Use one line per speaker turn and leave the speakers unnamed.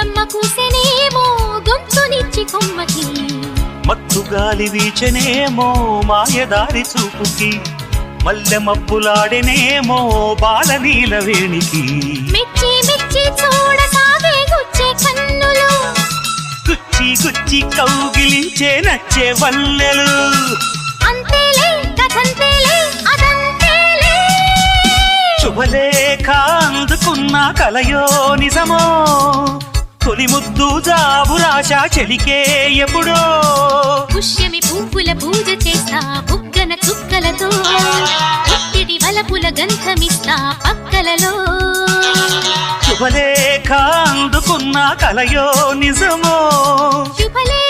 కోయిలమ్మ కూసెనేమో గొంతునిచ్చి కొమ్మకి,
మత్తు గాలి వీచెనేమో మాయదారి చూపుకి, మల్లె మబ్బులాడెనేమో బాలనీల వేణికి.
మెచ్చి మెచ్చి చూడసాగే గుచ్చే కన్నులు,
గుచ్చి గుచ్చి కౌగిలించే నచ్చే వల్లెలు.
అంతేలే కథంతేలే అదంతేలే.
శుభలేఖ అందుకున్న కలయో నిజమో, తొలి ముద్దు జాబురాశ చెలికే ఎప్పుడో.
పుష్యమి పువ్వుల పూజ చేస్తా బుగ్గన చుక్కలతో, పుట్టిడి వలపుల గంధమిస్తా పక్కలలో.
శుభలేఖ అందుకున్న కలయో నిజమో,
శుభలే